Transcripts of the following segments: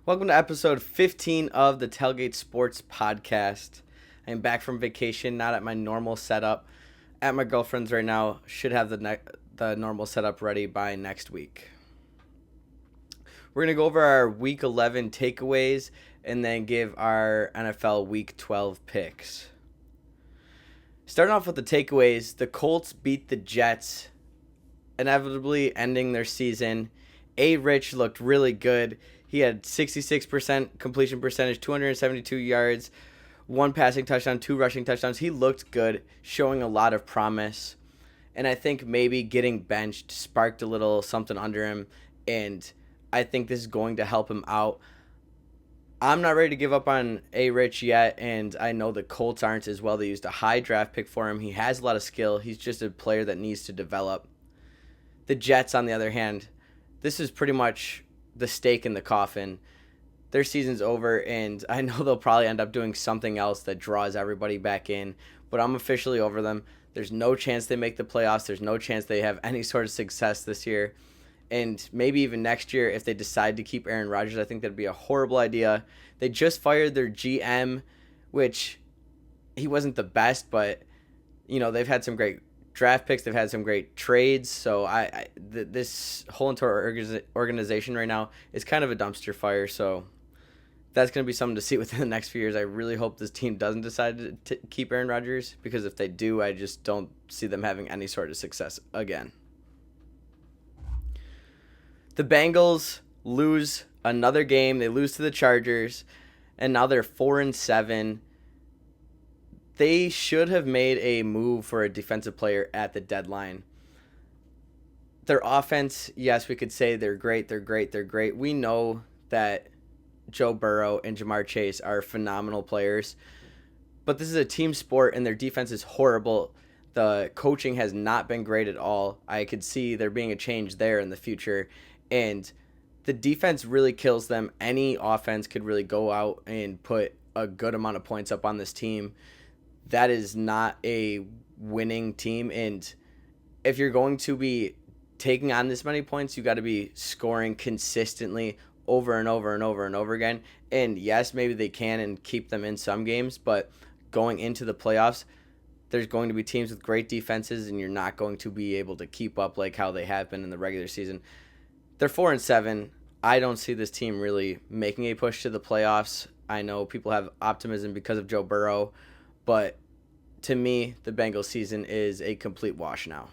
Welcome to episode 15 of the Tailgate Sports Podcast. I am back from vacation, not at my normal setup. At my girlfriend's right now. Should have the normal setup ready by next week. We're going to go over our Week 11 takeaways and then give our NFL Week 12 picks. Starting off with the takeaways, the Colts beat the Jets, inevitably ending their season. Rich looked really good. He had 66% completion percentage, 272 yards, 1 passing touchdown, 2 rushing touchdowns. He looked good, showing a lot of promise. And I think maybe getting benched sparked a little something under him, and I think this is going to help him out. I'm not ready to give up on Rich yet, and I know the Colts aren't as well. They used a high draft pick for him. He has a lot of skill. He's just a player that needs to develop. The Jets, on the other hand, this is pretty much the stake in the coffin. Their season's over, and I know they'll probably end up doing something else that draws everybody back in, but I'm officially over them. There's no chance they make the playoffs. There's no chance they have any sort of success this year. And maybe even next year, if they decide to keep Aaron Rodgers, I think that'd be a horrible idea. They just fired their GM, which he wasn't the best, but they've had some great draft picks. They've had some great trades. So this whole entire organization right now is kind of a dumpster fire. So that's going to be something to see within the next few years. I really hope this team doesn't decide to keep Aaron Rodgers, because if they do, I just don't see them having any sort of success again. The Bengals lose another game. They lose to the Chargers, and now they're 4-7. They should have made a move for a defensive player at the deadline. Their offense, yes, we could say they're great. We know that Joe Burrow and Jamar Chase are phenomenal players, but this is a team sport, and their defense is horrible. The coaching has not been great at all. I could see there being a change there in the future, and the defense really kills them. Any offense could really go out and put a good amount of points up on this team. That is not a winning team, and if you're going to be taking on this many points, you got to be scoring consistently over and over and over and over again. And yes, maybe they can and keep them in some games, but going into the playoffs, there's going to be teams with great defenses, and you're not going to be able to keep up like how they have been in the regular season. They're 4-7. I don't see this team really making a push to the playoffs. I know people have optimism because of Joe Burrow, but to me, the Bengals season is a complete wash now.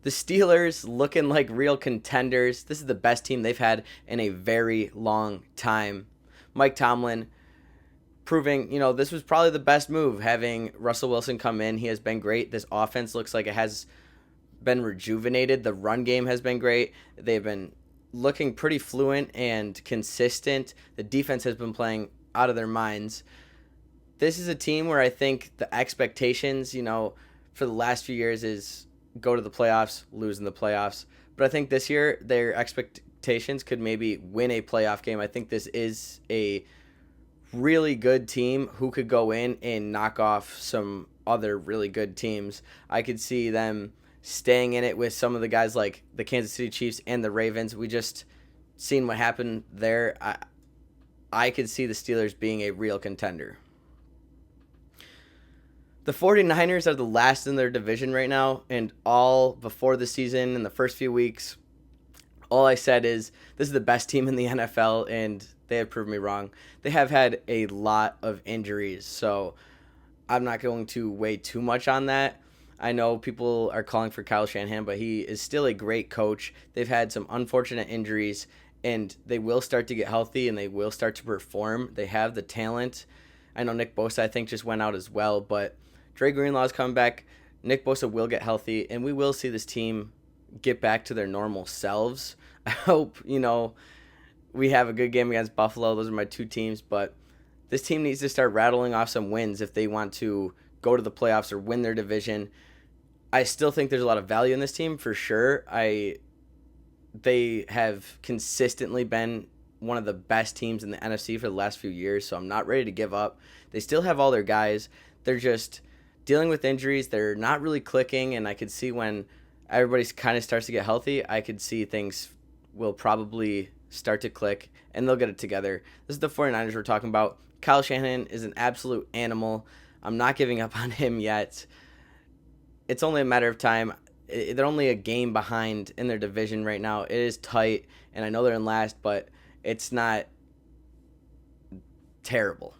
The Steelers looking like real contenders. This is the best team they've had in a very long time. Mike Tomlin proving, this was probably the best move, having Russell Wilson come in. He has been great. This offense looks like it has been rejuvenated. The run game has been great. They've been looking pretty fluent and consistent. The defense has been playing out of their minds. This is a team where I think the expectations, for the last few years is go to the playoffs, lose in the playoffs. But I think this year their expectations could maybe win a playoff game. I think this is a really good team who could go in and knock off some other really good teams. I could see them staying in it with some of the guys like the Kansas City Chiefs and the Ravens. We just seen what happened there. I could see the Steelers being a real contender. The 49ers are the last in their division right now, and all before the season, in the first few weeks, all I said is this is the best team in the NFL, and they have proved me wrong. They have had a lot of injuries, so I'm not going to weigh too much on that. I know people are calling for Kyle Shanahan, but he is still a great coach. They've had some unfortunate injuries, and they will start to get healthy, and they will start to perform. They have the talent. I know Nick Bosa, I think, just went out as well, but Dre Greenlaw's coming back. Nick Bosa will get healthy, and we will see this team get back to their normal selves. I hope, we have a good game against Buffalo. Those are my two teams, but this team needs to start rattling off some wins if they want to go to the playoffs or win their division. I still think there's a lot of value in this team for sure. They have consistently been one of the best teams in the NFC for the last few years, so I'm not ready to give up. They still have all their guys. They're just dealing with injuries. They're not really clicking, and I could see when everybody kind of starts to get healthy, I could see things will probably start to click, and they'll get it together. This is the 49ers we're talking about. Kyle Shanahan is an absolute animal. I'm not giving up on him yet. It's only a matter of time. They're only a game behind in their division right now. It is tight, and I know they're in last, but it's not terrible.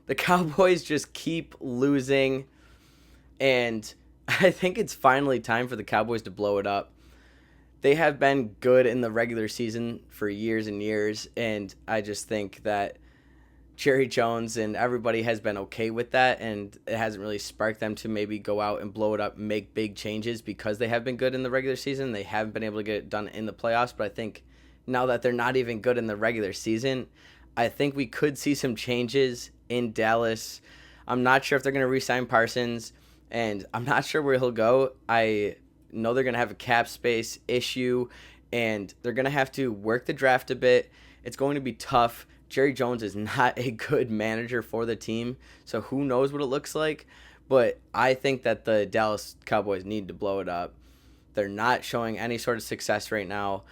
The Cowboys just keep losing, and I think it's finally time for the Cowboys to blow it up. They have been good in the regular season for years and years, and I just think that Jerry Jones and everybody has been okay with that, and it hasn't really sparked them to maybe go out and blow it up and make big changes because they have been good in the regular season. They haven't been able to get it done in the playoffs, but I think now that they're not even good in the regular season, I think we could see some changes in Dallas. I'm not sure if they're going to re-sign Parsons, and I'm not sure where he'll go. I know they're going to have a cap space issue, and they're going to have to work the draft a bit. It's going to be tough. Jerry Jones is not a good manager for the team, so who knows what it looks like. But I think that the Dallas Cowboys need to blow it up. They're not showing any sort of success right now.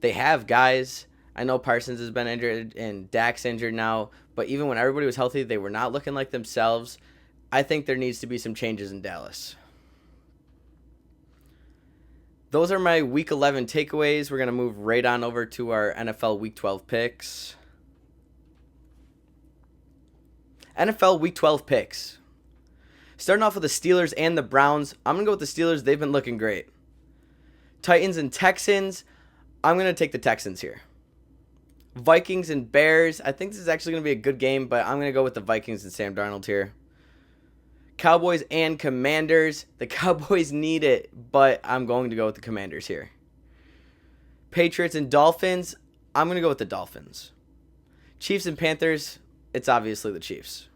They have guys. I know Parsons has been injured and Dak's injured now, but even when everybody was healthy, they were not looking like themselves. I think there needs to be some changes in Dallas. Those are my Week 11 takeaways. We're going to move right on over to our NFL Week 12 picks. NFL Week 12 picks. Starting off with the Steelers and the Browns. I'm going to go with the Steelers. They've been looking great. Titans and Texans. I'm going to take the Texans here. Vikings and Bears. I think this is actually going to be a good game, but I'm going to go with the Vikings and Sam Darnold here. Cowboys and Commanders. The Cowboys need it, but I'm going to go with the Commanders here. Patriots and Dolphins. I'm going to go with the Dolphins. Chiefs and Panthers. It's obviously the Chiefs.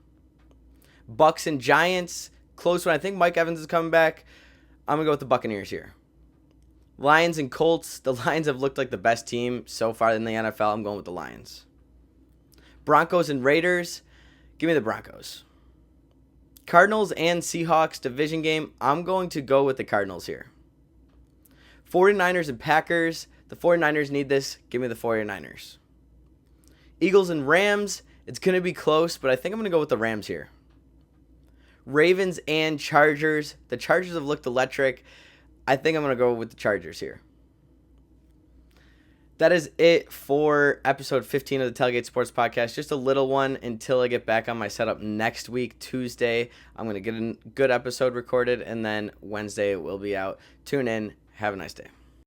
Bucks and Giants. Close one. I think Mike Evans is coming back. I'm going to go with the Buccaneers here. Lions and Colts. The Lions have looked like the best team so far in the NFL. I'm going with the Lions. Broncos and Raiders. Give me the Broncos. Cardinals and Seahawks division game. I'm going to go with the Cardinals here. 49ers and Packers. The 49ers need this. Give me the 49ers. Eagles and Rams. It's going to be close, but I think I'm going to go with the Rams here. Ravens and Chargers. The Chargers have looked electric. I think I'm going to go with the Chargers here. That is it for episode 15 of the Tailgate Sports Podcast. Just a little one until I get back on my setup next week, Tuesday. I'm going to get a good episode recorded, and then Wednesday it will be out. Tune in. Have a nice day.